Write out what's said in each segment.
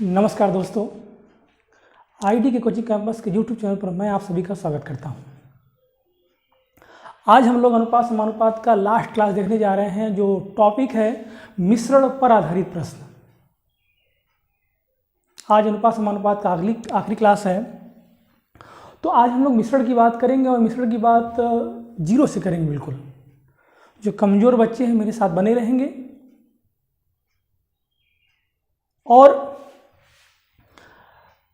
नमस्कार दोस्तों, आईडी के कोचिंग कैंपस के यूट्यूब चैनल पर मैं आप सभी का स्वागत करता हूं। आज हम लोग अनुपात समानुपात का लास्ट क्लास देखने जा रहे हैं, जो टॉपिक है मिश्रण पर आधारित प्रश्न। आज अनुपात समानुपात का आखिरी क्लास है, तो आज हम लोग मिश्रण की बात करेंगे और मिश्रण की बात जीरो से करेंगे। बिल्कुल जो कमज़ोर बच्चे हैं मेरे साथ बने रहेंगे और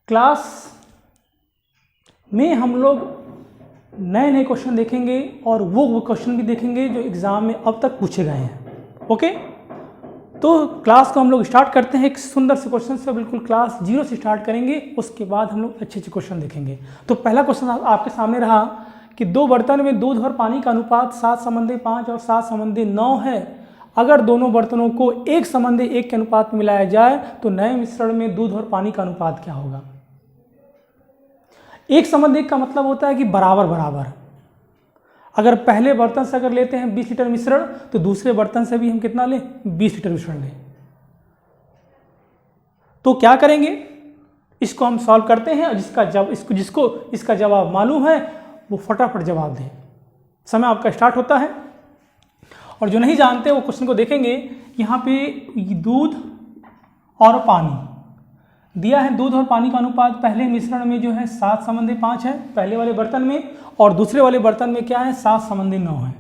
क्लास में हम लोग नए नए क्वेश्चन देखेंगे और वो क्वेश्चन भी देखेंगे जो एग्ज़ाम में अब तक पूछे गए हैं। ओके, तो क्लास को हम लोग स्टार्ट करते हैं एक सुंदर से क्वेश्चन से। बिल्कुल क्लास जीरो से स्टार्ट करेंगे, उसके बाद हम लोग अच्छे अच्छे क्वेश्चन देखेंगे। तो पहला क्वेश्चन आपके सामने रहा कि दो बर्तन में दूध और पानी का अनुपात 7:5 और 7:9 है। अगर दोनों बर्तनों को 1:1 के अनुपात में मिलाया जाए तो नए मिश्रण में दूध और पानी का अनुपात क्या होगा। 1:1 का मतलब होता है कि बराबर बराबर। अगर पहले बर्तन से अगर लेते हैं 20 लीटर मिश्रण तो दूसरे बर्तन से भी हम कितना लें, 20 लीटर मिश्रण लें। तो क्या करेंगे, इसको हम सॉल्व करते हैं और जिसको इसका जवाब मालूम है वो फटाफट जवाब दें। समय आपका स्टार्ट होता है और जो नहीं जानते वो क्वेश्चन को देखेंगे। यहाँ पे दूध और पानी दिया है। दूध और पानी का अनुपात पहले मिश्रण में जो है 7:5 है पहले वाले बर्तन में, और दूसरे वाले बर्तन में क्या है 7:9 है।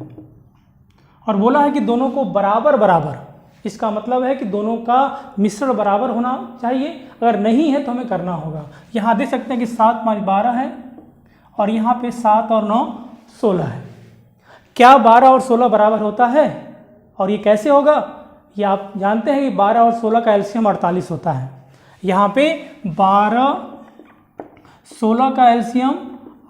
और बोला है कि दोनों को बराबर बराबर, इसका मतलब है कि दोनों का मिश्रण बराबर होना चाहिए। अगर नहीं है तो हमें करना होगा। यहाँ देख सकते हैं कि 7 5 12 है और यहाँ पे 7 और 9 16 है। क्या 12 और 16 बराबर होता है और ये कैसे होगा, ये आप जानते हैं कि 12 और 16 का एलसीएम 48 होता है। यहाँ पे 12 16 का एलसीएम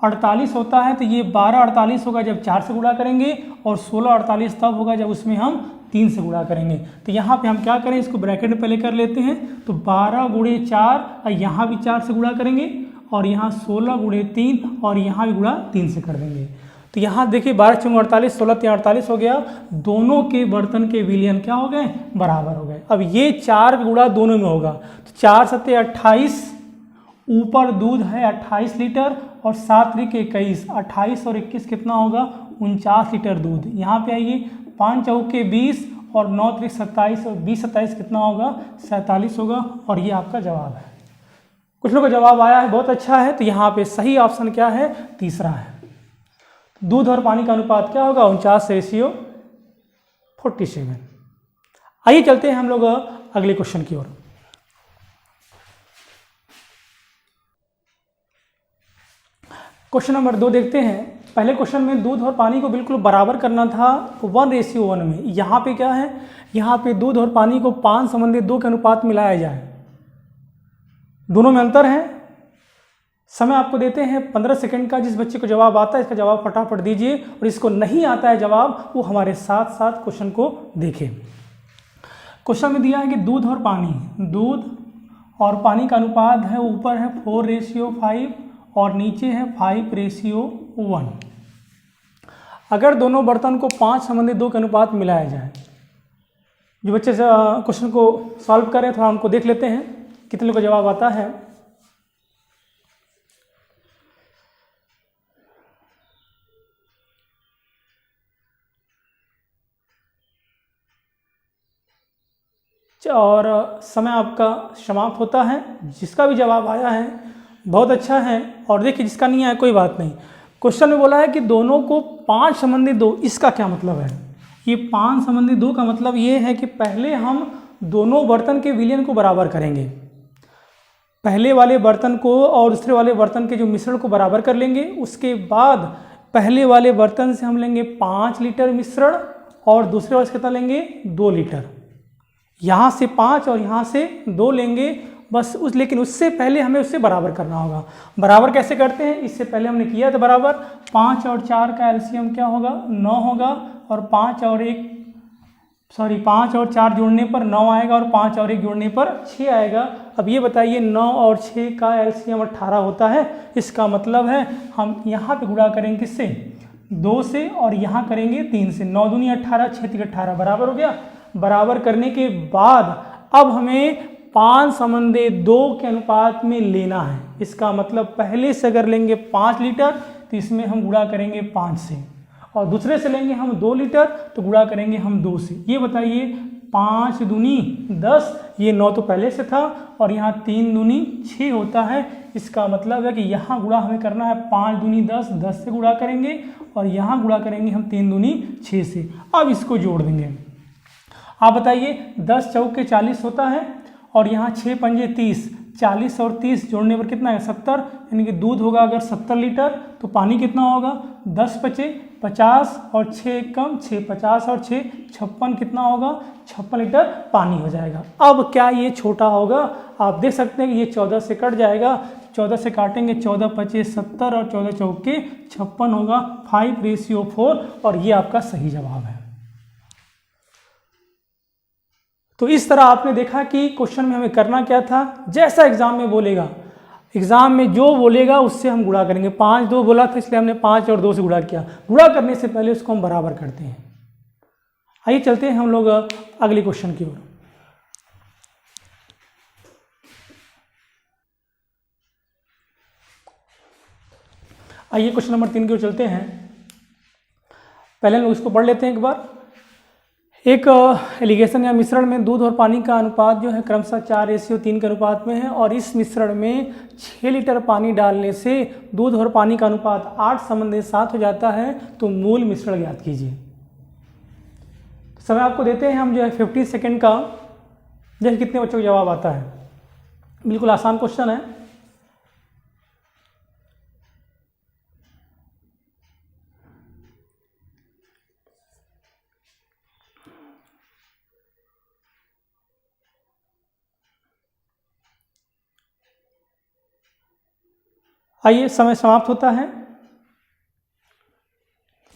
48 होता है, तो ये 12 48 होगा जब 4 से गुणा करेंगे और 16 48 तब होगा जब उसमें हम 3 से गुणा करेंगे। तो यहाँ पे हम क्या करें, इसको ब्रैकेट में पहले कर लेते हैं। तो 12 × 4 यहाँ भी 4 से गुणा करेंगे और यहाँ 16 × 3 और यहाँ भी गुणा 3 से कर देंगे। तो यहाँ देखिए 12 × 4 48, 16 × 48 हो गया। दोनों के बर्तन के विलयन क्या हो गए, बराबर हो गए। अब ये 4 गुणा दोनों में होगा तो 4 7 28, ऊपर दूध है 28 लीटर और 7 × 21, 28 और 21 कितना होगा 49 लीटर दूध। यहाँ पे आइए 5 चौके 20 और 9 × 27 और 20 27 कितना होगा 47 होगा। और ये आपका जवाब है। कुछ लोगों का जवाब आया है, बहुत अच्छा है। तो यहाँ पे सही ऑप्शन क्या है, तीसरा है। दूध और पानी का अनुपात क्या होगा 49:47। आइए चलते हैं हम लोग अगले क्वेश्चन की ओर। क्वेश्चन नंबर 2 देखते हैं। पहले क्वेश्चन में दूध और पानी को बिल्कुल बराबर करना था 1:1 में। यहाँ पे क्या है, यहाँ पे दूध और पानी को 5:2 के अनुपात मिलाया जाए। दोनों में अंतर है। समय आपको देते हैं 15 सेकंड का। जिस बच्चे को जवाब आता है इसका जवाब फटाफट दीजिए, और इसको नहीं आता है जवाब वो हमारे साथ साथ क्वेश्चन को देखें। क्वेश्चन में दिया है कि दूध और पानी का अनुपात है, ऊपर है 4:5 और नीचे है 5:1। अगर दोनों बर्तन को 5:2 के अनुपात में मिलाया जाए। जो बच्चे क्वेश्चन को सॉल्व करें थोड़ा उनको देख लेते हैं कितने लोगों का जवाब आता है। और समय आपका समाप्त होता है। जिसका भी जवाब आया है बहुत अच्छा है, और देखिए जिसका नहीं आया कोई बात नहीं। क्वेश्चन में बोला है कि दोनों को 5:2, इसका क्या मतलब है। ये 5:2 का मतलब ये है कि पहले हम दोनों बर्तन के विलयन को बराबर करेंगे। पहले वाले बर्तन को और दूसरे वाले बर्तन के जो मिश्रण को बराबर कर लेंगे। उसके बाद पहले वाले बर्तन से हम लेंगे 5 लीटर मिश्रण और दूसरे वाले से कितना लेंगे 2 लीटर। यहाँ से 5 और यहाँ से 2 लेंगे बस। लेकिन उससे पहले हमें उससे बराबर करना होगा। बराबर कैसे करते हैं, इससे पहले हमने किया था बराबर। 5 और 4 का एलसीएम क्या होगा 9 होगा, और 5 और 4 जोड़ने पर 9 आएगा और 5 और 1 जोड़ने पर 6 आएगा। अब ये बताइए 9 और 6 का एलसीएम 18 होता है। इसका मतलब है हम यहाँ पे गुणा करेंगे किससे 2 से, और यहाँ करेंगे 3 से। 9 दूनी 18, 6 3 18 बराबर हो गया। बराबर करने के बाद अब हमें 5:2 के अनुपात में लेना है। इसका मतलब पहले से अगर लेंगे 5 लीटर तो इसमें हम गुणा करेंगे 5 से, और दूसरे से लेंगे हम 2 लीटर तो गुणा करेंगे हम 2 से। ये बताइए 5 दूनी 10, ये 9 तो पहले से था, और यहाँ 3 दूनी 6 होता है। इसका मतलब है कि यहाँ गुणा हमें करना है 5 दूनी 10, 10 से गुणा करेंगे, और यहाँ गुणा करेंगे हम 3 दूनी 6 से। अब इसको जोड़ देंगे। आप बताइए 10 चौके 40 होता है, और यहाँ 6 पंजे 30, 40 और 30 जोड़ने पर कितना है 70, यानी कि दूध होगा अगर 70 लीटर तो पानी कितना होगा 10 पचे 50 और 6 कम 6, 50 और 6 56, कितना होगा 56 लीटर पानी हो जाएगा। अब क्या ये छोटा होगा? आप देख सकते हैं कि ये 14 से कट जाएगा, 14 से काटेंगे 14 पचे 70 और 14 चौके 56 होगा, 5:4, और ये आपका सही जवाब है। तो इस तरह आपने देखा कि क्वेश्चन में हमें करना क्या था, जैसा एग्जाम में बोलेगा, एग्जाम में जो बोलेगा उससे हम गुणा करेंगे। 5 2 बोला था इसलिए हमने 5 और 2 से गुणा किया। गुणा करने से पहले उसको हम बराबर करते हैं। आइए चलते हैं हम लोग अगले क्वेश्चन की ओर। आइए क्वेश्चन नंबर 3 की ओर चलते हैं। पहले हम लोग इसको पढ़ लेते हैं एक बार। एक एलिगेशन या मिश्रण में दूध और पानी का अनुपात जो है क्रमशः 4:3 के अनुपात में है, और इस मिश्रण में 6 लीटर पानी डालने से दूध और पानी का अनुपात 8:7 हो जाता है, तो मूल मिश्रण ज्ञात कीजिए। समय आपको देते हैं हम जो है 50 सेकेंड का, जैसे कितने बच्चों को जवाब आता है। बिल्कुल आसान क्वेश्चन है। आइए समय समाप्त होता है।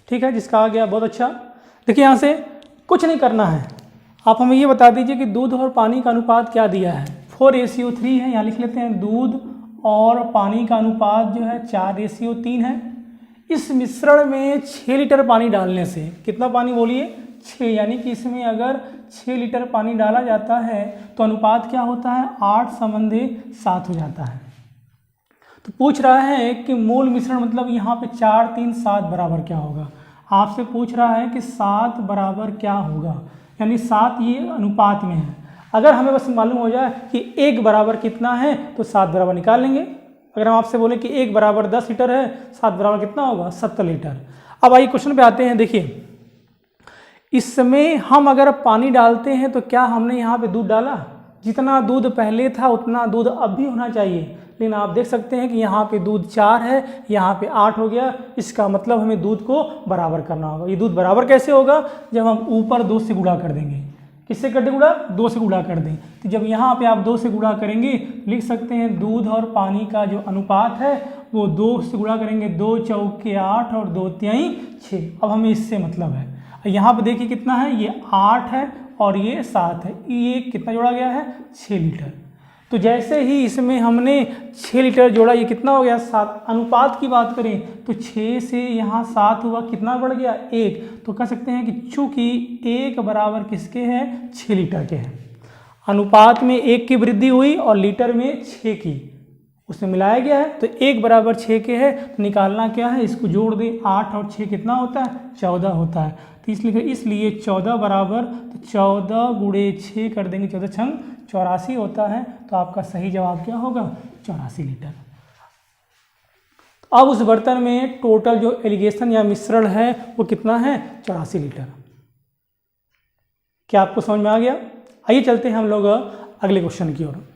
ठीक है, जिसका आ गया बहुत अच्छा। देखिए यहाँ से कुछ नहीं करना है, आप हमें ये बता दीजिए कि दूध और पानी का अनुपात क्या दिया है। 4:3 है, यहाँ लिख लेते हैं। दूध और पानी का अनुपात जो है 4:3 है। इस मिश्रण में 6 लीटर पानी डालने से, कितना पानी बोलिए 6, यानी कि इसमें अगर 6 लीटर पानी डाला जाता है तो अनुपात क्या होता है 8:7 हो जाता है। तो पूछ रहा है कि मूल मिश्रण, मतलब यहाँ पे 4 3 7 बराबर क्या होगा। आपसे पूछ रहा है कि 7 बराबर क्या होगा, यानी 7 ये अनुपात में है। अगर हमें बस मालूम हो जाए कि 1 बराबर कितना है तो 7 बराबर निकाल लेंगे। अगर हम आपसे बोले कि 1 बराबर 10 लीटर है, 7 बराबर कितना होगा 70 लीटर। अब आइए क्वेश्चन पे आते हैं। देखिए इसमें हम अगर पानी डालते हैं तो क्या हमने यहाँ पे दूध डाला? जितना दूध पहले था उतना दूध अब भी होना चाहिए, लेकिन आप देख सकते हैं कि यहाँ पे दूध 4 है, यहाँ पे 8 हो गया। इसका मतलब हमें दूध को बराबर करना होगा। ये दूध बराबर कैसे होगा? जब हम ऊपर 2 से गुणा कर देंगे। किससे कर दें गुणा? 2 से गुणा कर दें। तो जब यहाँ पे आप 2 से गुणा करेंगे, लिख सकते हैं दूध और पानी का जो अनुपात है वो 2 से गुणा करेंगे, 2 चौके 8 और 2 तिहाई 6। अब हमें इससे मतलब है। यहाँ पे देखिए कितना है, ये 8 है और ये 7 है, ये कितना जोड़ा गया है 6 लीटर। तो जैसे ही इसमें हमने 6 लीटर जोड़ा, ये कितना हो गया 7। अनुपात की बात करें तो 6 से यहाँ 7 हुआ, कितना बढ़ गया 1। तो कह सकते हैं कि चूंकि 1 बराबर किसके हैं 6 लीटर के हैं। अनुपात में 1 की वृद्धि हुई और लीटर में 6 की उसमें मिलाया गया है, तो 1 बराबर 6 के है। तो निकालना क्या है, इसको जोड़ दें। 8 और 6 कितना होता है 14 होता है। तो इसलिए 14 बराबर, तो 14 गुणे 6 कर देंगे, 14 छंग 84 होता है। तो आपका सही जवाब क्या होगा 84 लीटर। अब उस बर्तन में टोटल जो एलिगेशन या मिश्रण है वो कितना है 84 लीटर। क्या आपको समझ में आ गया? आइए चलते हैं हम लोग अगले क्वेश्चन की ओर।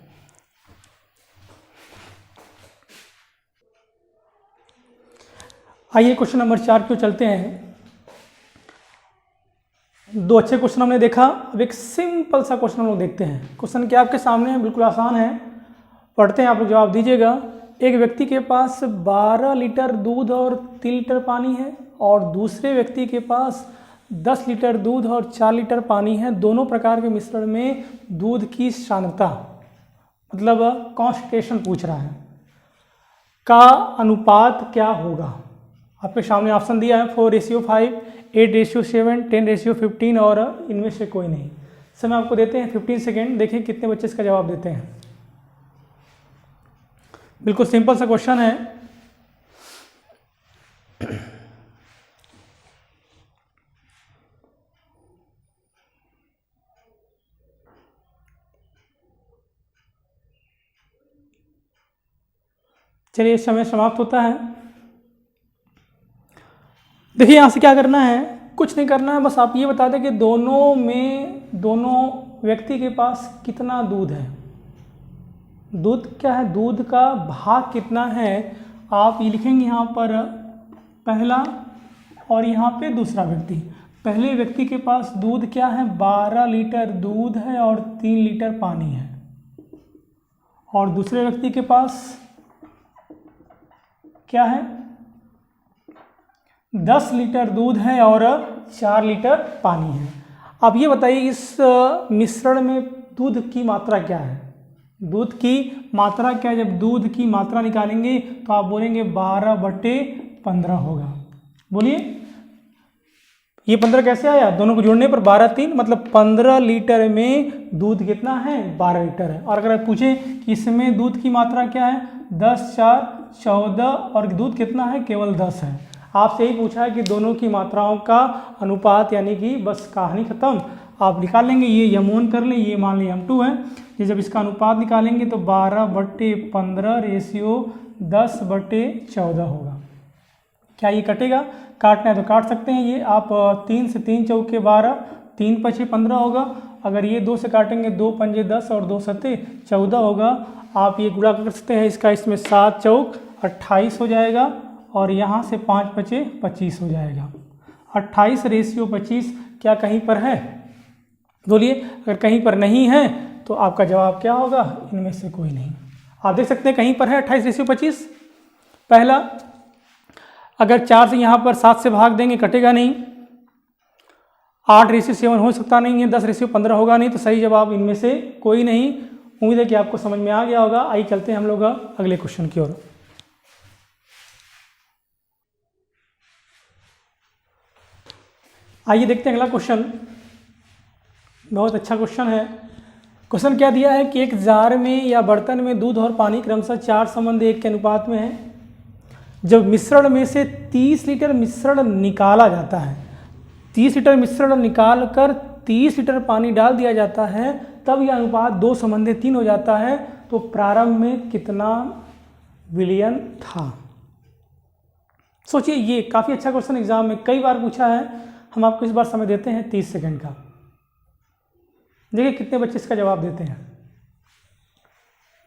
आइए क्वेश्चन नंबर 4 की ओर चलते हैं। 2 अच्छे क्वेश्चन हमने देखा, अब एक सिंपल सा क्वेश्चन हम लोग देखते हैं। क्वेश्चन क्या आपके सामने है, बिल्कुल आसान है, पढ़ते हैं, आप लोग जवाब दीजिएगा। एक व्यक्ति के पास 12 लीटर दूध और 3 लीटर पानी है, और दूसरे व्यक्ति के पास 10 लीटर दूध और 4 लीटर पानी है। दोनों प्रकार के मिश्रण में दूध की सांद्रता, मतलब कॉन्सेंट्रेशन पूछ रहा है, का अनुपात क्या होगा। आपके सामने ऑप्शन दिया है 4:5, 8:7, 10:15 और इनमें से कोई नहीं। समय आपको देते हैं 15 सेकेंड, देखिए कितने बच्चे इसका जवाब देते हैं। बिल्कुल सिंपल सा क्वेश्चन है। चलिए समय समाप्त होता है। देखिए यहाँ से क्या करना है, कुछ नहीं करना है, बस आप ये बता दें कि दोनों व्यक्ति के पास कितना दूध है। दूध क्या है, दूध का भाग कितना है, आप ये लिखेंगे यहाँ पर पहला और यहाँ पे दूसरा व्यक्ति। पहले व्यक्ति के पास दूध क्या है, 12 लीटर दूध है और 3 लीटर पानी है। और दूसरे व्यक्ति के पास क्या है, 10 लीटर दूध है और 4 लीटर पानी है। अब ये बताइए इस मिश्रण में दूध की मात्रा क्या है। दूध की मात्रा क्या है, जब दूध की मात्रा निकालेंगे तो आप बोलेंगे 12/15 होगा। बोलिए ये 15 कैसे आया, दोनों को जोड़ने पर 12×3 मतलब 15 लीटर में दूध कितना है, 12 लीटर है। और अगर आप पूछें कि इसमें दूध की मात्रा क्या है, 10, 4, 14 और दूध कितना है, केवल 10 है। आपसे यही पूछा है कि दोनों की मात्राओं का अनुपात, यानी कि बस कहानी खत्म। आप निकाल लेंगे, ये M1 कर लें, ये मान लें M2 है। ये जब इसका अनुपात निकालेंगे तो 12/15 रेशियो 10/14 होगा। क्या ये कटेगा, काटना है तो काट सकते हैं। ये आप 3 से 3 चौके 12, 3 × 15 होगा। अगर ये 2 से काटेंगे, 2 × 10 और 2 × 14 होगा। आप ये गुणा कर सकते हैं, इसका इसमें 7 चौक 28 हो जाएगा और यहाँ से 5 × 25 हो जाएगा। 28 रेशियो 25 क्या कहीं पर है, बोलिए। अगर कहीं पर नहीं है तो आपका जवाब क्या होगा, इनमें से कोई नहीं। आप देख सकते हैं कहीं पर है 28 रेशियो 25। पहला, अगर 4 से यहाँ पर 7 से भाग देंगे कटेगा नहीं। 8 रेशियो 7 हो सकता नहीं है, 10 रेशियो 15 होगा नहीं, तो सही जवाब इनमें से कोई नहीं। उम्मीद है कि आपको समझ में आ गया होगा। आइए चलते हैं हम लोग अगले क्वेश्चन की ओर। आइए देखते हैं अगला क्वेश्चन। बहुत अच्छा क्वेश्चन है। क्वेश्चन क्या दिया है कि एक जार में या बर्तन में दूध और पानी क्रमशः 4:1 के अनुपात में है। जब मिश्रण में से 30 लीटर मिश्रण निकाला जाता है, 30 लीटर मिश्रण निकाल कर 30 लीटर पानी डाल दिया जाता है, तब यह अनुपात 2:3 हो जाता है। तो प्रारंभ में कितना विलयन था। सोचिए, ये काफ़ी अच्छा क्वेश्चन एग्जाम में कई बार पूछा है। हम आपको इस बार समय देते हैं 30 सेकंड का। देखिए कितने बच्चे इसका जवाब देते हैं।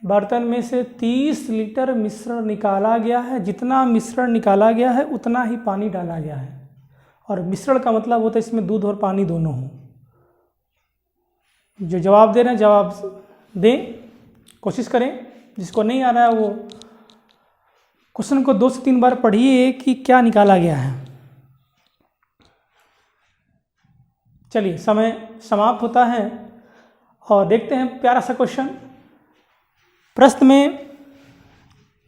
बर्तन में से 30 लीटर मिश्रण निकाला गया है। जितना मिश्रण निकाला गया है उतना ही पानी डाला गया है। और मिश्रण का मतलब होता है इसमें दूध और पानी दोनों हो। जो जवाब दे रहे हैं जवाब दें, कोशिश करें। जिसको नहीं आ रहा है वो क्वेश्चन को 2 से 3 बार पढ़िए कि क्या निकाला गया है। चलिए समय समाप्त होता है और देखते हैं प्यारा सा क्वेश्चन। प्रश्न में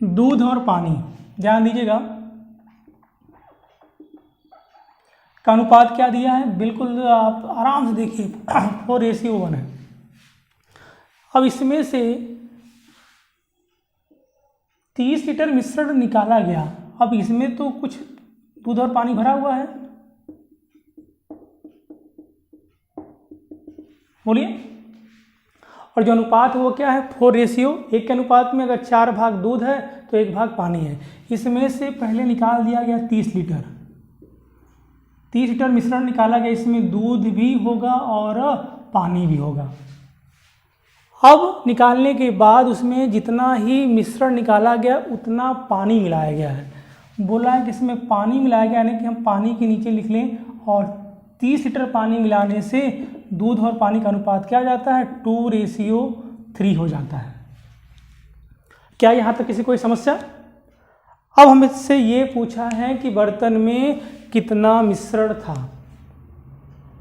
दूध और पानी, ध्यान दीजिएगा, का अनुपात क्या दिया है। बिल्कुल आप आराम से देखिए 4:1 है। अब इसमें से 30 लीटर मिश्रण निकाला गया। अब इसमें तो कुछ दूध और पानी भरा हुआ है, बोलिए। और जो अनुपात है वो क्या है, 4:1 के अनुपात में अगर 4 भाग दूध है तो 1 भाग पानी है। इसमें से पहले निकाल दिया गया 30 लीटर। 30 लीटर मिश्रण निकाला गया, इसमें दूध भी होगा और पानी भी होगा। अब निकालने के बाद उसमें जितना ही मिश्रण निकाला गया उतना पानी मिलाया गया है। बोला है कि इसमें पानी मिलाया गया, यानी कि हम पानी के नीचे लिख लें। और 30 लीटर पानी मिलाने से दूध और पानी का अनुपात क्या जाता है, 2:3 हो जाता है। क्या यहाँ तक किसी कोई समस्या। अब हम इससे ये पूछा है कि बर्तन में कितना मिश्रण था।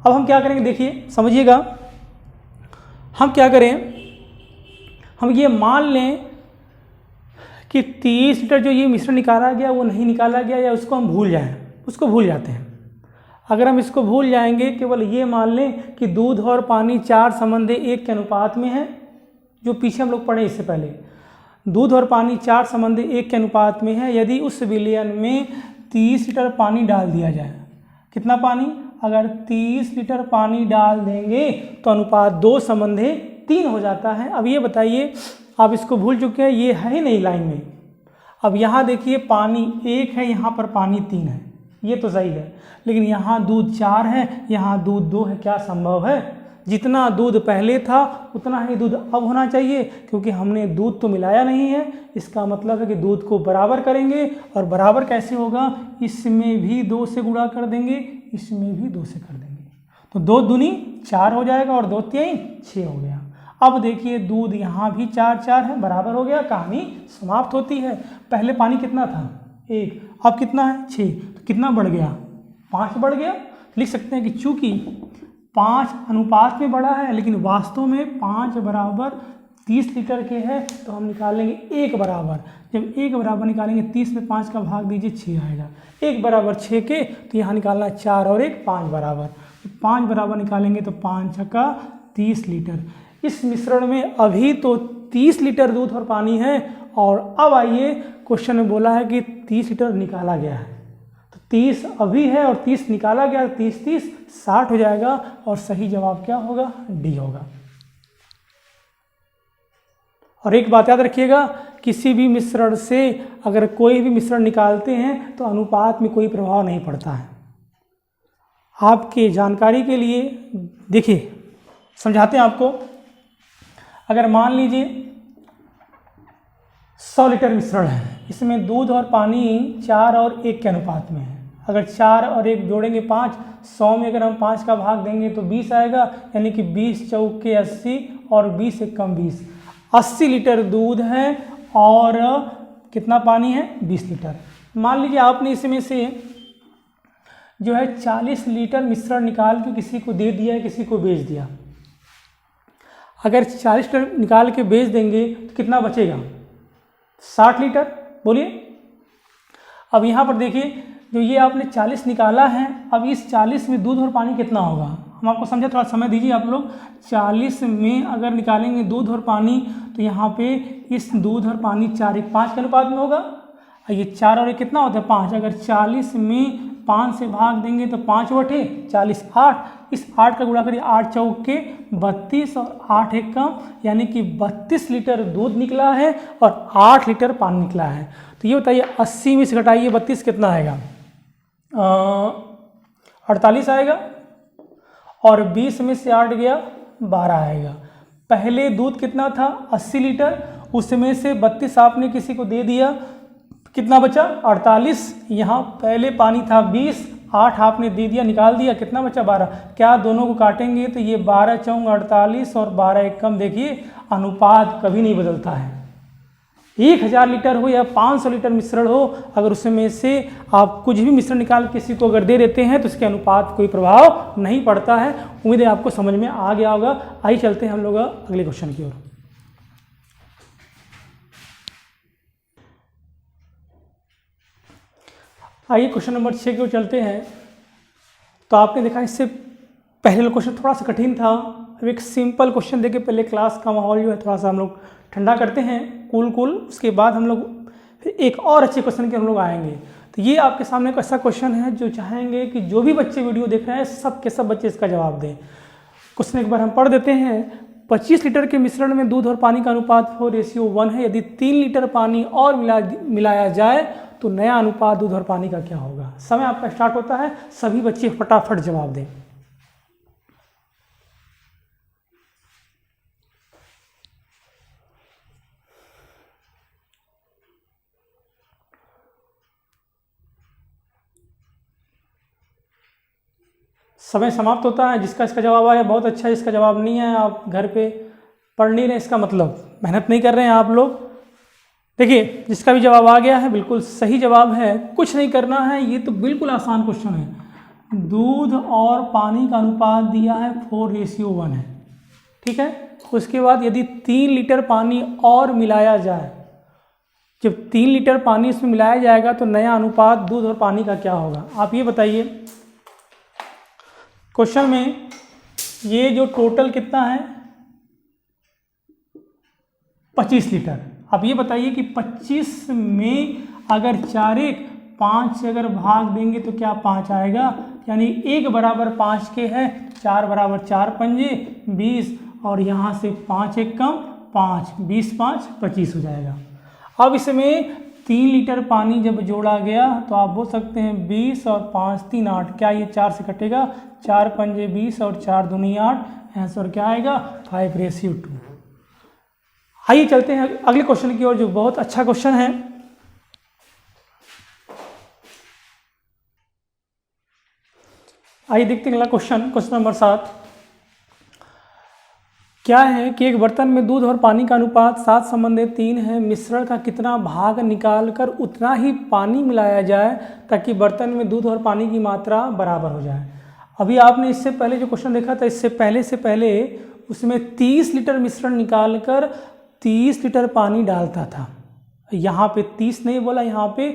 अब हम क्या करेंगे, देखिए समझिएगा। हम क्या करें, हम ये मान लें कि 30 लीटर जो ये मिश्रण निकाला गया वो नहीं निकाला गया, या उसको हम भूल जाएं, उसको भूल जाते हैं। अगर हम इसको भूल जाएंगे, केवल ये मान लें कि दूध और पानी 4:1 के अनुपात में है, जो पीछे हम लोग पढ़े इससे पहले, दूध और पानी 4:1 के अनुपात में है। यदि उस विलयन में 30 लीटर पानी डाल दिया जाए, कितना पानी, अगर 30 लीटर पानी डाल देंगे तो अनुपात 2:3 हो जाता है। अब ये बताइए, आप इसको भूल चुके हैं, ये है ही नहीं लाइन में। अब यहाँ देखिए पानी 1 है, यहाँ पर पानी 3 है, ये तो सही है, लेकिन यहाँ दूध 4 है, यहाँ दूध 2 है। क्या संभव है? जितना दूध पहले था उतना ही दूध अब होना चाहिए, क्योंकि हमने दूध तो मिलाया नहीं है। इसका मतलब है कि दूध को बराबर करेंगे, और बराबर कैसे होगा, इसमें भी 2 से गुणा कर देंगे, इसमें भी 2 से कर देंगे, तो 2 दूनी 4 हो जाएगा और 2 तिहाई 6 हो गया। अब देखिए दूध यहाँ भी 4 है, बराबर हो गया, कहानी समाप्त होती है। पहले पानी कितना था, 1, अब कितना है, 6, तो कितना बढ़ गया, 5 बढ़ गया। लिख सकते हैं कि चूंकि 5 अनुपात में बड़ा है, लेकिन वास्तव में 5 बराबर 30 लीटर के है, तो हम निकालेंगे 1 बराबर। जब 1 बराबर निकालेंगे, 30 में 5 का भाग दीजिए, 6 आएगा। 1 बराबर 6 के, तो यहाँ निकालना 4 और 1 5 बराबर। 5 बराबर निकालेंगे तो 5 का 30 लीटर। इस मिश्रण में अभी तो 30 लीटर दूध और पानी है, और अब आइए क्वेश्चन में बोला है कि 30 लीटर निकाला गया है, तो 30 अभी है और 30 निकाला गया, 30 60 हो जाएगा, और सही जवाब क्या होगा, डी होगा। और एक बात याद रखिएगा, किसी भी मिश्रण से अगर कोई भी मिश्रण निकालते हैं तो अनुपात में कोई प्रभाव नहीं पड़ता है। आपके जानकारी के लिए देखिए, समझाते हैं आपको। अगर मान लीजिए 100 लीटर मिश्रण है, इसमें दूध और पानी 4 और 1 के अनुपात में है। अगर 4 और 1 जोड़ेंगे 5, 100 में अगर हम 5 का भाग देंगे तो 20 आएगा, यानी कि 20 चौके 80 और 20 एकम 20, 80 लीटर दूध है और कितना पानी है, 20 लीटर। मान लीजिए आपने इसमें से जो है 40 लीटर मिश्रण निकाल के किसी को दे दिया है, किसी को बेच दिया। अगर 40 लीटर निकाल के बेच देंगे तो कितना बचेगा, 60 लीटर। बोलिए, अब यहाँ पर देखिए, जो ये आपने 40 निकाला है, अब इस 40 में दूध और पानी कितना होगा, हम आपको समझा, थोड़ा समय दीजिए आप लोग। 40 में अगर निकालेंगे दूध और पानी, तो यहाँ पे इस दूध और पानी 4 1 5 के अनुपात में होगा। ये 4 और 1 कितना होता है, 5। अगर 40 में 5 से भाग देंगे तो 5 बटे 40 8, इस 8 का गुणा करिए, 8 चौके 32 और 8 एकम, यानी कि 32 लीटर दूध निकला है और 8 लीटर पानी निकला है। तो ये बताइए 80 में से घटाइए 32 कितना आएगा, 48 आएगा, और 20 में से 8 गया 12 आएगा। पहले दूध कितना था, 80 लीटर, उसमें से 32 आपने किसी को दे दिया, कितना बचा, 48। यहाँ पहले पानी था 20, 8 आपने दे दिया, निकाल दिया, कितना बचा, 12। क्या दोनों को काटेंगे तो ये 12 चौंग 48 और 12 एकम, देखिए अनुपात कभी नहीं बदलता है। 1000 लीटर हो या 500 लीटर मिश्रण हो, अगर उसमें से आप कुछ भी मिश्रण निकाल किसी को अगर दे देते हैं तो इसके अनुपात कोई प्रभाव नहीं पड़ता है। उम्मीद है आपको समझ में आ गया होगा। आइए चलते हैं हम लोग अगले क्वेश्चन की ओर। आइए क्वेश्चन नंबर 6 की ओर चलते हैं। तो आपने देखा इससे पहले क्वेश्चन थोड़ा सा कठिन था। अब एक सिंपल क्वेश्चन देके पहले क्लास का माहौल जो है थोड़ा सा हम लोग ठंडा करते हैं, कूल। उसके बाद हम लोग फिर एक और अच्छे क्वेश्चन के हम लोग आएंगे। तो ये आपके सामने एक ऐसा क्वेश्चन है जो चाहेंगे कि जो भी बच्चे वीडियो देख रहे हैं सब के सब बच्चे इसका जवाब दें। क्वेश्चन एक बार हम पढ़ देते हैं। 25 लीटर के मिश्रण में दूध और पानी का अनुपात 4:1 है। यदि 3 लीटर पानी और मिलाया जाए तो नया अनुपात दूध और पानी का क्या होगा। समय आपका स्टार्ट होता है, सभी बच्चे फटाफट जवाब दें। समय समाप्त होता है। जिसका इसका जवाब आया बहुत अच्छा, जिसका जवाब नहीं आया आप घर पे पढ़ नहीं रहे, इसका मतलब मेहनत नहीं कर रहे हैं आप लोग। देखिए जिसका भी जवाब आ गया है बिल्कुल सही जवाब है, कुछ नहीं करना है। ये तो बिल्कुल आसान क्वेश्चन है। दूध और पानी का अनुपात दिया है 4:1 है, ठीक है। उसके बाद यदि 3 लीटर पानी और मिलाया जाए, जब 3 लीटर पानी इसमें मिलाया जाएगा तो नया अनुपात दूध और पानी का क्या होगा। आप ये बताइए क्वेश्चन में ये जो टोटल कितना है 25 लीटर। अब ये बताइए कि 25 में अगर 4 1 5 से अगर भाग देंगे तो क्या 5 आएगा, यानी 1 बराबर 5 के है, 4 बराबर 4 पंजे 20 और यहाँ से 5 1 कम 5, 20 5 25 हो जाएगा। अब इसमें 3 लीटर पानी जब जोड़ा गया तो आप बोल सकते हैं 20 और 5 3 8, क्या ये 4 से कटेगा, 4 पंजे 20 और 4 दूनी 8, आंसर क्या आएगा 5:2। आइए चलते हैं अगले क्वेश्चन की ओर जो बहुत अच्छा क्वेश्चन है। आइए देखते हैं अगला क्वेश्चन नंबर 7 क्या है कि एक बर्तन में दूध और पानी का अनुपात 7:3 है। मिश्रण का कितना भाग निकालकर उतना ही पानी मिलाया जाए ताकि बर्तन में दूध और पानी की मात्रा बराबर हो जाए। अभी आपने इससे पहले जो क्वेश्चन देखा था, इससे पहले उसमें 30 लीटर मिश्रण निकालकर 30 लीटर पानी डालता था। यहाँ पे 30 नहीं बोला, यहाँ पे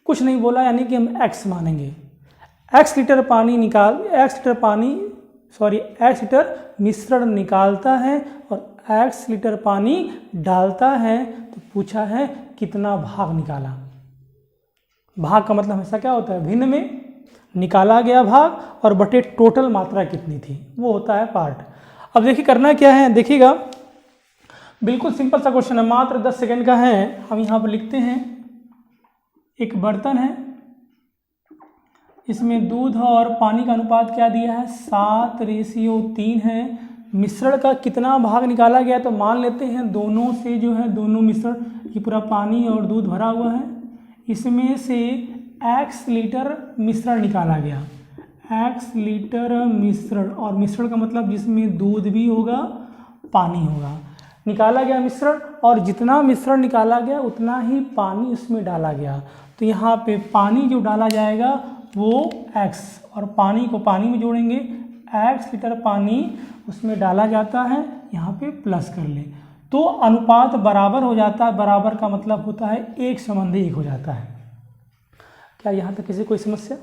कुछ नहीं बोला, यानी कि हम x मानेंगे। x लीटर मिश्रण निकालता है और x लीटर पानी डालता है, तो पूछा है कितना भाग निकाला। भाग का मतलब हमेशा क्या होता है, भिन्न में निकाला गया भाग और बटे टोटल मात्रा कितनी थी, वो होता है पार्ट। अब देखिए करना क्या है, देखिएगा बिल्कुल सिंपल सा क्वेश्चन है, मात्र 10 सेकंड का है। हम यहाँ पर लिखते हैं एक बर्तन है, इसमें दूध और पानी का अनुपात क्या दिया है 7:3 है। मिश्रण का कितना भाग निकाला गया, तो मान लेते हैं दोनों से जो है, दोनों मिश्रण ये पूरा पानी और दूध भरा हुआ है, इसमें से x लीटर मिश्रण निकाला गया। x लीटर मिश्रण, और मिश्रण का मतलब जिसमें दूध भी होगा पानी होगा, निकाला गया मिश्रण, और जितना मिश्रण निकाला गया उतना ही पानी उसमें डाला गया। तो यहाँ पे पानी जो डाला जाएगा वो x, और पानी को पानी में जोड़ेंगे, x लीटर पानी उसमें डाला जाता है, यहाँ पे प्लस कर ले तो अनुपात बराबर हो जाता है। बराबर का मतलब होता है 1:1 हो जाता है। क्या यहाँ तक किसी कोई समस्या?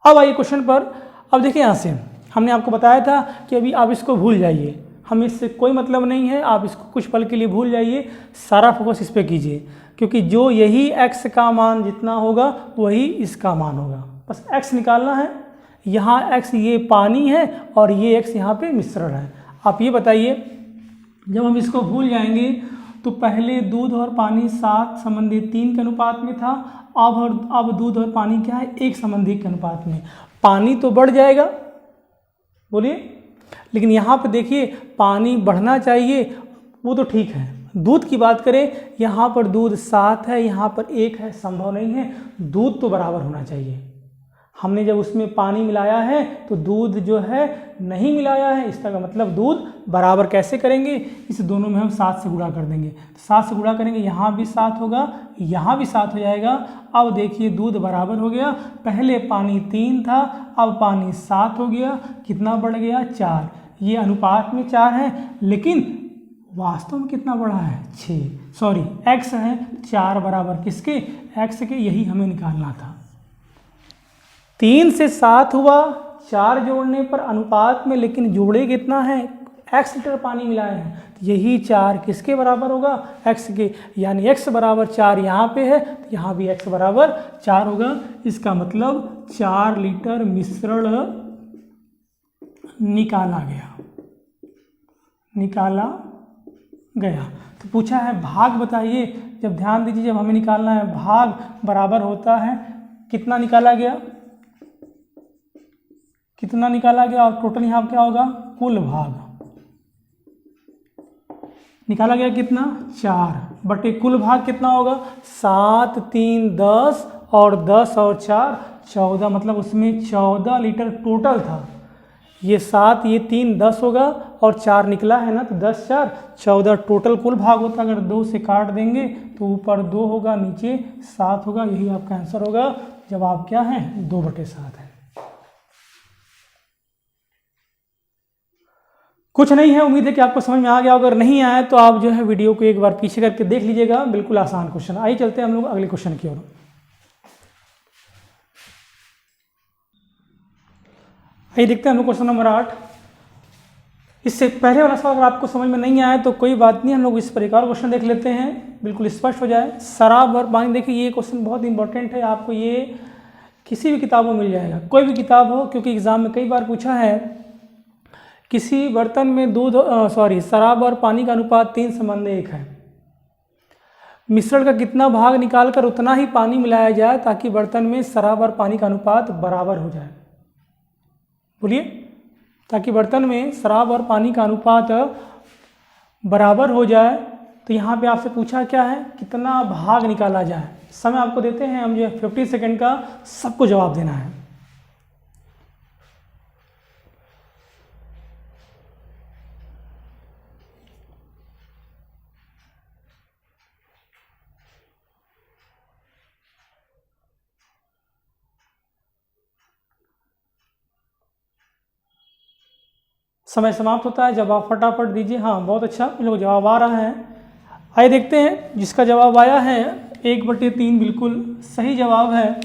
अब आइए क्वेश्चन पर। अब देखिए यहाँ से हमने आपको बताया था कि अभी आप इसको भूल जाइए, हमें इससे कोई मतलब नहीं है, आप इसको कुछ पल के लिए भूल जाइए, सारा फोकस इस पे कीजिए, क्योंकि जो यही x का मान जितना होगा वही इसका मान होगा। बस x निकालना है। यहाँ x ये पानी है और ये x यहाँ पे मिश्रण है। आप ये बताइए, जब हम इसको भूल जाएंगे तो पहले दूध और पानी 7:3 के अनुपात में था, अब दूध और पानी क्या है 1:1 के अनुपात में। पानी तो बढ़ जाएगा, बोलिए, लेकिन यहाँ पे देखिए पानी बढ़ना चाहिए, वो तो ठीक है। दूध की बात करें, यहाँ पर दूध 7 है, यहाँ पर 1 है, संभव नहीं है, दूध तो बराबर होना चाहिए। हमने जब उसमें पानी मिलाया है तो दूध जो है नहीं मिलाया है, इसका मतलब दूध बराबर कैसे करेंगे, इस दोनों में हम 7 से गुणा कर देंगे। 7 से गुणा करेंगे, यहाँ भी 7 होगा, यहाँ भी 7 हो जाएगा। अब देखिए दूध बराबर हो गया, पहले पानी 3 था, अब पानी 7 हो गया, कितना बढ़ गया 4। ये अनुपात में 4 है, लेकिन वास्तव में कितना बढ़ा है 6, x है 4 बराबर किसके, x के, यही हमें निकालना था। 3 से 7 हुआ 4 जोड़ने पर अनुपात में, लेकिन जोड़े कितना है, x लीटर पानी मिलाए हैं, यही 4 किसके बराबर होगा, x के, यानी x बराबर 4 यहाँ पे है, तो यहाँ भी x बराबर 4 होगा। इसका मतलब 4 लीटर मिश्रण निकाला गया। तो पूछा है भाग बताइए। जब ध्यान दीजिए, जब हमें निकालना है भाग बराबर होता है कितना निकाला गया, और टोटल यहाँ क्या होगा, कुल भाग निकाला गया कितना 4 बटे कुल भाग कितना होगा 7 3 10 और 10 और 4 14, मतलब उसमें 14 लीटर टोटल था। ये 7 ये 3 10 होगा और 4 निकला है ना, तो 10 4 14 टोटल कुल भाग होता। अगर 2 से काट देंगे तो ऊपर 2 होगा, नीचे 7 होगा। यही आपका आंसर होगा। जवाब क्या है 2/7 है। कुछ नहीं है, उम्मीद है कि आपको समझ में आ गया। अगर नहीं आया तो आप जो है वीडियो को एक बार पीछे करके देख लीजिएगा, बिल्कुल आसान क्वेश्चन। आइए चलते हैं हम लोग अगले क्वेश्चन की ओर। आइए देखते हैं हम लोग क्वेश्चन नंबर 8। इससे पहले वाला सवाल अगर आपको समझ में नहीं आया तो कोई बात नहीं, हम लोग इस पर एक और क्वेश्चन देख लेते हैं, बिल्कुल स्पष्ट हो जाए। शराब और पानी, देखिए ये क्वेश्चन बहुत इंपॉर्टेंट है, आपको ये किसी भी किताब में मिल जाएगा, कोई भी किताब हो, क्योंकि एग्जाम में कई बार पूछा है। किसी बर्तन में शराब और पानी का अनुपात 3:1 है। मिश्रण का कितना भाग निकालकर उतना ही पानी मिलाया जाए ताकि बर्तन में शराब और पानी का अनुपात बराबर हो जाए। बोलिए, ताकि बर्तन में शराब और पानी का अनुपात बराबर हो जाए। तो यहाँ पे आपसे पूछा क्या है, कितना भाग निकाला जाए। समय आपको देते हैं हम, जो 50 सेकेंड का, सबको जवाब देना है। समय समाप्त होता है, जवाब फटाफट दीजिए। हाँ, बहुत अच्छा, इन लोगों को जवाब आ रहा है। आइए देखते हैं जिसका जवाब आया है 1/3 बिल्कुल सही जवाब है।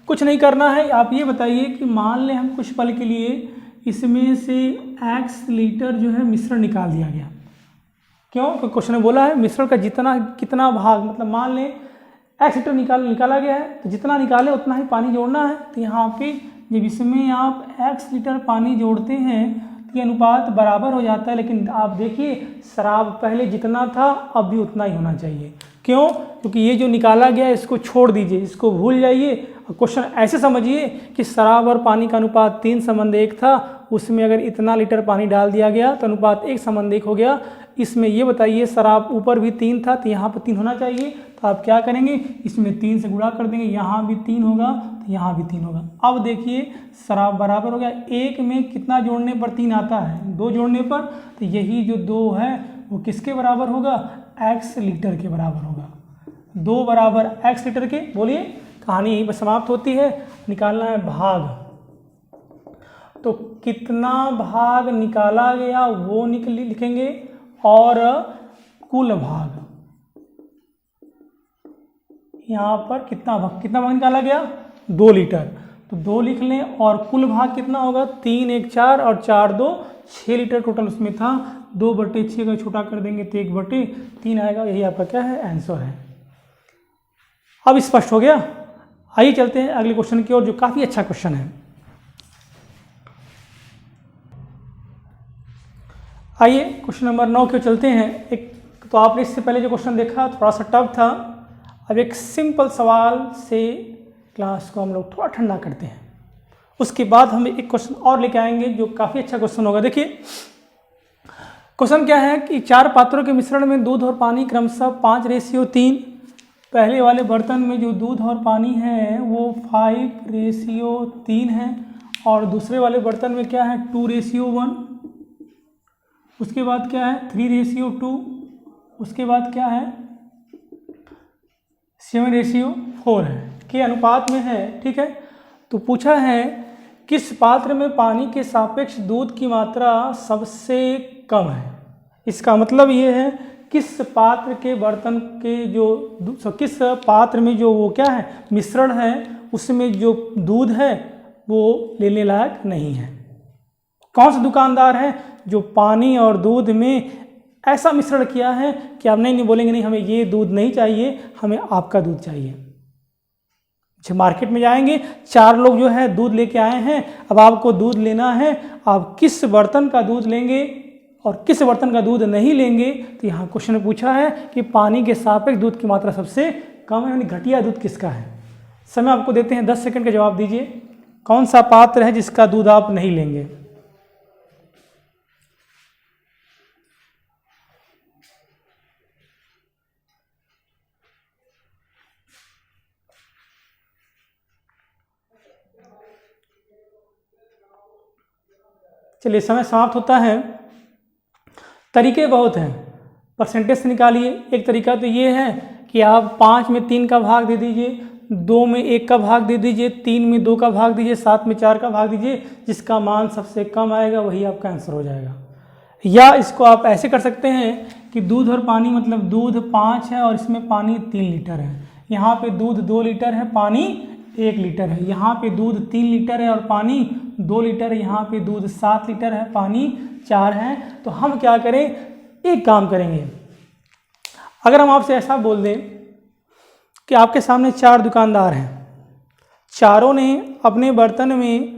कुछ नहीं करना है, आप ये बताइए कि मान लें हम कुछ पल के लिए इसमें से x लीटर जो है मिश्रण निकाल दिया गया। क्यों? क्योंकि क्वेश्चन में बोला है मिश्रण का कितना भाग, मतलब मान लें x लीटर निकाला गया है, तो जितना निकाले उतना ही पानी जोड़ना है। तो यहाँ पे जब इसमें आप x लीटर पानी जोड़ते हैं ये अनुपात बराबर हो जाता है। लेकिन आप देखिए शराब पहले जितना था अब भी उतना ही होना चाहिए। क्यों? क्योंकि ये जो निकाला गया इसको छोड़ दीजिए, इसको भूल जाइए। क्वेश्चन ऐसे समझिए कि शराब और पानी का अनुपात 3:1 था, उसमें अगर इतना लीटर पानी डाल दिया गया तो अनुपात 1:1 हो गया। इसमें ये बताइए शराब ऊपर भी 3 था तो यहाँ पर 3 होना चाहिए। तो आप क्या करेंगे, इसमें 3 से गुणा कर देंगे, यहाँ भी 3 होगा तो यहाँ भी 3 होगा। अब देखिए शराब बराबर हो गया, एक में कितना जोड़ने पर 3 आता है, 2 जोड़ने पर। तो यही जो 2 है वो किसके बराबर होगा, x लीटर के बराबर होगा। 2 बराबर x लीटर के। बोलिए, कहानी यहीं पर समाप्त होती है। निकालना है भाग, तो कितना भाग निकाला गया वो लिखेंगे और कुल भाग, यहाँ पर कितना भाग निकाला गया, 2 लीटर, तो 2 लिख लें। और कुल भाग कितना होगा, 3 1 4 और 4 2 6 लीटर टोटल उसमें था। 2/6 का छोटा कर देंगे तो 1/3 आएगा। यही आपका क्या है, आंसर है। अब स्पष्ट हो गया। आइए चलते हैं अगले क्वेश्चन की ओर, जो काफ़ी अच्छा क्वेश्चन है। आइए क्वेश्चन नंबर 9 की ओर चलते हैं। एक तो आपने इससे पहले जो क्वेश्चन देखा थोड़ा सा टफ था। अब एक सिंपल सवाल से क्लास को हम लोग थोड़ा ठंडा करते हैं, उसके बाद हम एक क्वेश्चन और लेके आएंगे जो काफ़ी अच्छा क्वेश्चन होगा। देखिए क्वेश्चन क्या है कि 4 पात्रों के मिश्रण में दूध और पानी क्रमशः 5:3। पहले वाले बर्तन में जो दूध और पानी है वो 5:3 है, और दूसरे वाले बर्तन में क्या है, 2:1। उसके बाद क्या है, 3:2। उसके बाद क्या है, 7:4 है, के अनुपात में है। ठीक है, तो पूछा है किस पात्र में पानी के सापेक्ष दूध की मात्रा सबसे कम है। इसका मतलब ये है किस पात्र के बर्तन के किस पात्र में जो वो क्या है मिश्रण है उसमें जो दूध है वो लेने लायक नहीं है। कौन सा दुकानदार है जो पानी और दूध में ऐसा मिश्रण किया है कि आप नहीं बोलेंगे नहीं हमें ये दूध नहीं चाहिए, हमें आपका दूध चाहिए। जब मार्केट में जाएंगे, 4 लोग जो है दूध लेके आए हैं, अब आपको दूध लेना है, आप किस बर्तन का दूध लेंगे और किस बर्तन का दूध नहीं लेंगे। तो यहाँ क्वेश्चन में पूछा है कि पानी के सापेक्ष दूध की मात्रा सबसे कम है, यानी घटिया दूध किसका है। समय आपको देते हैं 10 सेकंड का जवाब दीजिए। कौन सा पात्र है जिसका दूध आप नहीं लेंगे। चलिए समय समाप्त होता है। तरीके बहुत हैं, परसेंटेज से निकालिए। एक तरीका तो ये है कि आप 5 में 3 का भाग दे दीजिए, 2 में 1 का भाग दे दीजिए, 3 में 2 का भाग दीजिए, 7 में 4 का भाग दीजिए। जिसका मान सबसे कम आएगा वही आपका आंसर हो जाएगा। या इसको आप ऐसे कर सकते हैं कि दूध और पानी, मतलब दूध 5 है और इसमें पानी 3 लीटर है। यहाँ पे दूध 2 लीटर है, पानी 1 लीटर है। यहाँ पे दूध 3 लीटर है और पानी 2 लीटर, यहाँ पे दूध 7 लीटर है, पानी 4 है। तो हम क्या करें, एक काम करेंगे, अगर हम आपसे ऐसा बोल दें कि आपके सामने 4 दुकानदार हैं, चारों ने अपने बर्तन में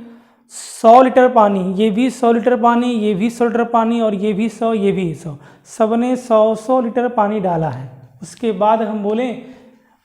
100 लीटर पानी, ये भी 100 लीटर पानी, ये भी 100 लीटर पानी और ये भी 100, ये भी 100, सब ने 100 लीटर पानी डाला है। उसके बाद हम बोलें,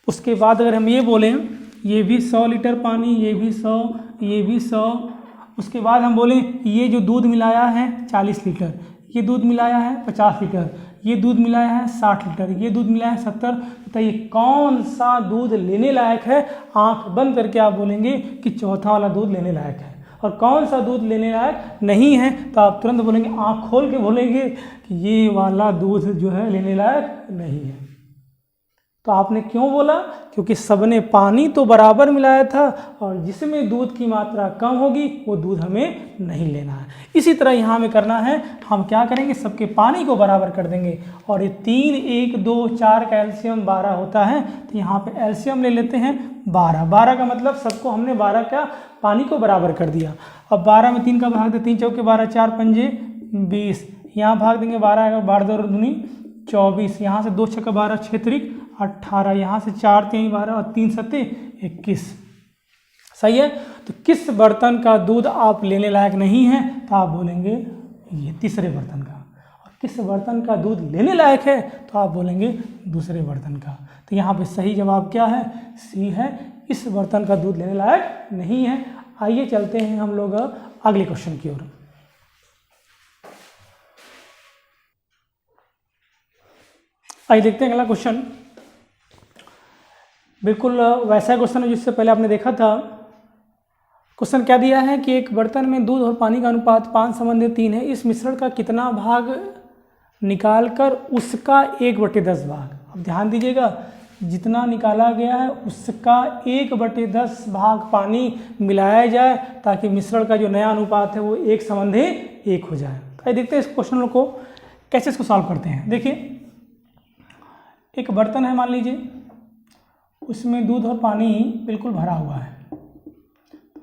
उसके बाद अगर हम ये बोलें ये भी 100 लीटर पानी, ये भी 100, ये भी 100, उसके बाद हम बोलें ये जो दूध मिलाया है 40 लीटर, ये दूध मिलाया है 50 लीटर, ये दूध मिलाया है 60 लीटर, ये दूध मिलाया है 70, बताइए कौन सा दूध लेने लायक है। आंख बंद करके आप बोलेंगे कि चौथा वाला दूध लेने लायक है, और कौन सा दूध लेने लायक नहीं है तो आप तुरंत बोलेंगे, आंख खोल के बोलेंगे कि ये वाला दूध जो है लेने लायक नहीं है। तो आपने क्यों बोला, क्योंकि सबने पानी तो बराबर मिलाया था और जिसमें दूध की मात्रा कम होगी वो दूध हमें नहीं लेना है। इसी तरह यहाँ में करना है, हम क्या करेंगे, सबके पानी को बराबर कर देंगे और ये 3, 1, 2, 4 का एलसीएम 12 होता है। तो यहाँ पे एलसीएम ले लेते हैं 12, 12 का मतलब सबको हमने 12 का पानी को बराबर कर दिया। अब 12 में 3 का भाग दे, 3 चौके 12, 4 पंजे 20, यहाँ भाग देंगे 12, 12 दूनी 24, यहाँ से 2 छक्का 12, 6 त्रिक 18, यहाँ से 4 3 12 और 3 सत्ते 21। सही है। तो किस बर्तन का दूध आप लेने लायक नहीं है, तो आप बोलेंगे ये तीसरे बर्तन का, और किस बर्तन का दूध लेने लायक है तो आप बोलेंगे दूसरे बर्तन का। तो यहाँ पे सही जवाब क्या है, सी है, इस बर्तन का दूध लेने लायक नहीं है। आइए चलते हैं हम लोग अगले क्वेश्चन की ओर। आइए देखते हैं अगला क्वेश्चन। बिल्कुल वैसा क्वेश्चन है जिससे पहले आपने देखा था। क्वेश्चन क्या दिया है कि एक बर्तन में दूध और पानी का अनुपात 5:3 है, इस मिश्रण का कितना भाग निकालकर उसका 1/10 भाग। अब ध्यान दीजिएगा, जितना निकाला गया है उसका 1/10 भाग पानी मिलाया जाए ताकि मिश्रण का जो नया अनुपात है वो 1:1 हो जाए। आइए देखते हैं इस क्वेश्चन को कैसे इसको सॉल्व करते हैं। देखिए एक बर्तन है, मान लीजिए उसमें दूध और पानी बिल्कुल भरा हुआ है।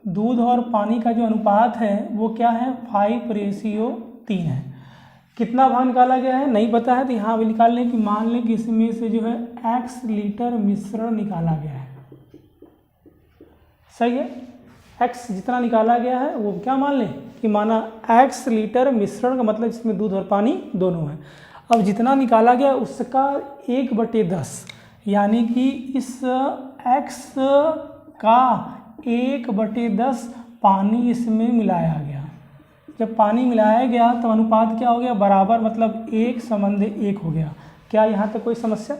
दूध और पानी का जो अनुपात है वो क्या है, 5:3 है। कितना भाग निकाला गया है नहीं पता है, तो यहाँ भी निकाल लें कि मान लें कि इसमें से जो है x लीटर मिश्रण निकाला गया है। सही है, x जितना निकाला गया है वो क्या मान लें कि माना x लीटर मिश्रण का मतलब इसमें दूध और पानी दोनों है। अब जितना निकाला गया उसका 1/10, यानी कि इस x का 1/10 पानी इसमें मिलाया गया। जब पानी मिलाया गया तो अनुपात क्या हो गया, बराबर, मतलब 1:1 हो गया। क्या यहाँ तक कोई समस्या?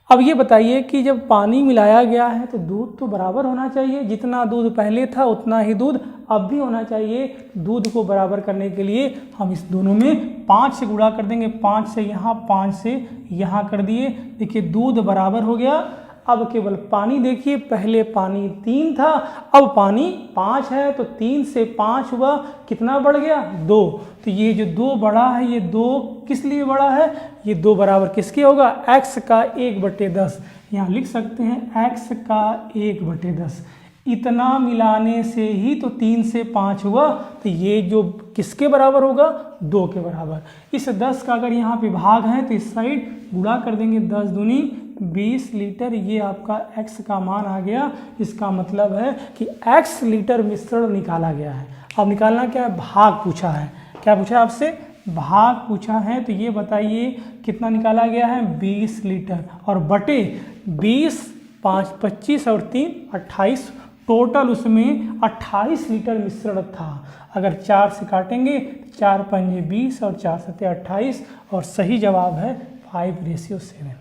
अब ये बताइए कि जब पानी मिलाया गया है तो दूध तो बराबर होना चाहिए, जितना दूध पहले था उतना ही दूध अब भी होना चाहिए। दूध को बराबर करने के लिए हम इस दोनों में 5 से गुणा कर देंगे, 5 से यहाँ, 5 से यहाँ कर दिए। देखिए दूध बराबर हो गया। अब केवल पानी देखिए, पहले पानी 3 था, अब पानी 5 है, तो 3 से 5 हुआ, कितना बढ़ गया, 2। तो ये जो 2 बढ़ा है, ये 2 किस लिए बढ़ा है, ये 2 बराबर किसके होगा, x का 1/10। यहाँ लिख सकते हैं x का 1/10। इतना मिलाने से ही तो 3 से 5 हुआ, तो ये जो किसके बराबर होगा, 2 के बराबर। इस 10 का अगर यहाँ पे भाग है तो इस साइड गुणा कर देंगे, 10 दूनी 20 लीटर, ये आपका x का मान आ गया। इसका मतलब है कि x लीटर मिश्रण निकाला गया है। अब निकालना क्या है, भाग पूछा है। क्या पूछा है आपसे, भाग पूछा है। तो ये बताइए कितना निकाला गया है, 20 लीटर, और बटे 20, 5 25 और 3 28, टोटल उसमें 28 लीटर मिश्रण था। अगर 4 से काटेंगे, 4 पंजे 20 और 4 सत्ते 28, और सही जवाब है 5:7।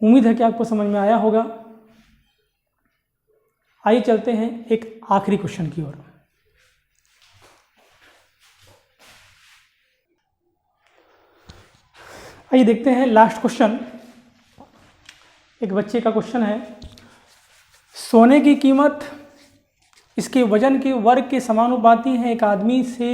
उम्मीद है कि आपको समझ में आया होगा। आइए चलते हैं एक आखिरी क्वेश्चन की ओर। आइए देखते हैं लास्ट क्वेश्चन। एक बच्चे का क्वेश्चन है, सोने की कीमत इसके वजन के वर्ग के समानुपाती है। एक आदमी से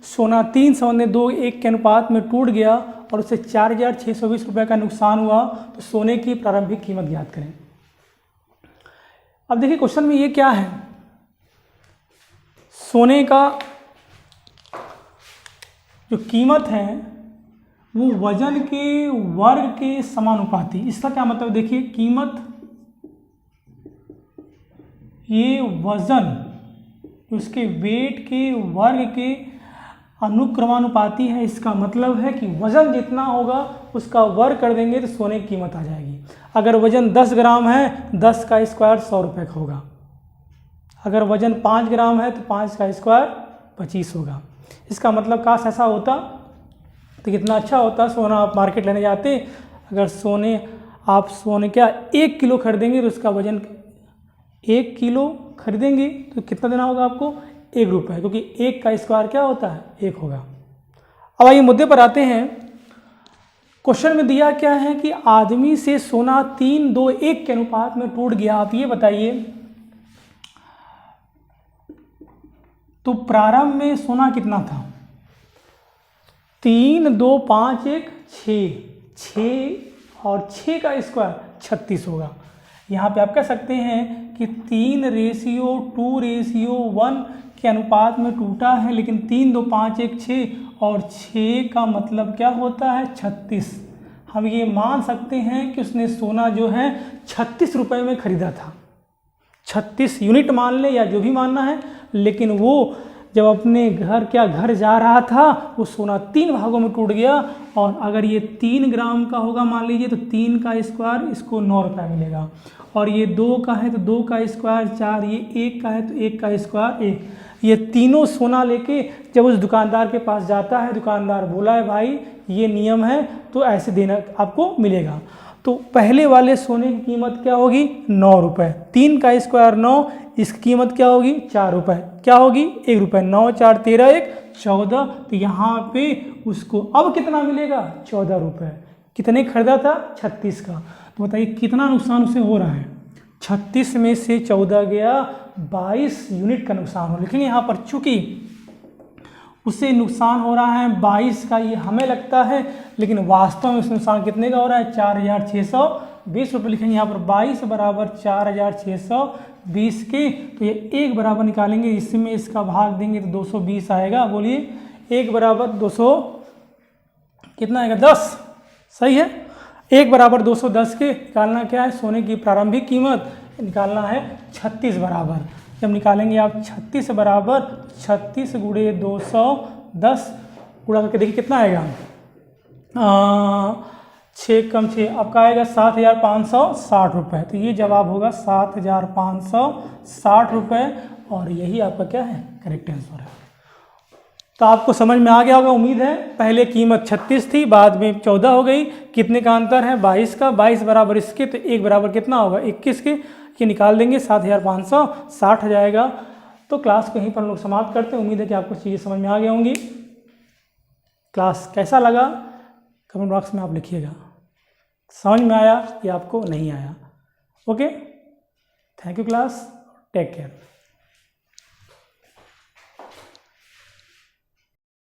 सोना 3:2:1 के अनुपात में टूट गया और उसे 4,620 रुपये का नुकसान हुआ, तो सोने की प्रारंभिक कीमत ज्ञात करें। अब देखिए क्वेश्चन में ये क्या है, सोने का जो कीमत है वो वजन के वर्ग के समानुपाती। इसका क्या मतलब, देखिए कीमत ये वजन उसके वेट के वर्ग के अनुक्रमानुपाती है। इसका मतलब है कि वजन जितना होगा उसका वर्ग कर देंगे तो सोने की कीमत आ जाएगी। अगर वजन 10 ग्राम है 10 का स्क्वायर 100 रुपये का होगा। अगर वजन 5 ग्राम है तो 5 का स्क्वायर 25 होगा। इसका मतलब काश ऐसा होता तो कितना अच्छा होता। सोना आप मार्केट लेने जाते, अगर आप सोने क्या 1 किलो खरीदेंगे तो उसका वजन 1 किलो खरीदेंगे तो कितना देना होगा आपको, 1 रुपये, क्योंकि 1 का स्क्वायर क्या होता है 1 होगा। अब आइए मुद्दे पर आते हैं। क्वेश्चन में दिया क्या है कि आदमी से सोना 3:2:1 के अनुपात में टूट गया। आप ये बताइए, तो प्रारंभ में सोना कितना था, 3, 2, 5, 1, 6 और 6 का स्क्वायर 36 होगा। यहाँ पे आप कह सकते हैं कि 3:2:1 के अनुपात में टूटा है, लेकिन 3, 2, 5, 1, 6 और 6 का मतलब क्या होता है 36। हम ये मान सकते हैं कि उसने सोना जो है 36 रुपये में खरीदा था। 36 यूनिट मान ले या जो भी मानना है, लेकिन वो जब अपने घर जा रहा था वो सोना 3 भागों में टूट गया। और अगर ये 3 ग्राम का होगा मान लीजिए तो 3 का स्क्वायर इसको 9 रुपये मिलेगा, और ये 2 का है तो 2 का स्क्वायर 4, ये 1 का है तो 1 का स्क्वायर 1। ये तीनों सोना लेके जब उस दुकानदार के पास जाता है, दुकानदार बोला है भाई ये नियम है तो ऐसे देना आपको मिलेगा। तो पहले वाले सोने की कीमत क्या होगी 9 रुपये, 3 का स्क्वायर 9, इसकी कीमत क्या होगी 4 रुपये, क्या होगी 1 रुपये, 9, 4, 13, 1, 14। तो यहाँ पे उसको अब कितना मिलेगा 14 रुपये। कितने खरीदा था 36 का। तो बताइए कितना नुकसान उसे हो रहा है, 36 में से 14 गया, 22 यूनिट का नुकसान हो। लेकिन यहाँ पर चूंकि उसे नुकसान हो रहा है 22 का, ये हमें लगता है, लेकिन वास्तव में उस नुकसान कितने का हो रहा है 4620 रुपये। लिखेंगे यहाँ पर 22 बराबर 4620 के, तो ये 1 बराबर निकालेंगे, इसमें इसका भाग देंगे तो 220 आएगा। बोलिए 1 बराबर 200 कितना आएगा 10, सही है। 1 बराबर 210 के निकालना क्या है, सोने की प्रारंभिक कीमत निकालना है 36 बराबर। जब निकालेंगे आप 36 बराबर 36 गुणे 210 गुणा करके देखिए कितना आएगा, 6 कम 6 आपका आएगा 7560 रुपये। तो ये जवाब होगा 7560 रुपये, और यही आपका क्या है करेक्ट आंसर है। तो आपको समझ में आ गया होगा उम्मीद है। पहले कीमत 36 थी, बाद में 14 हो गई। कितने का अंतर है 22 का, 22 बराबर इसके, तो 1 बराबर कितना होगा 21 के, ये निकाल देंगे 7560 हो जाएगा। तो क्लास को यहीं पर हम लोग समाप्त करते हैं। उम्मीद है कि आपको चीज़ें समझ में आ गई होंगी। क्लास कैसा लगा कमेंट बॉक्स में आप लिखिएगा, समझ में आया या आपको नहीं आया। Okay, thank you class, take care.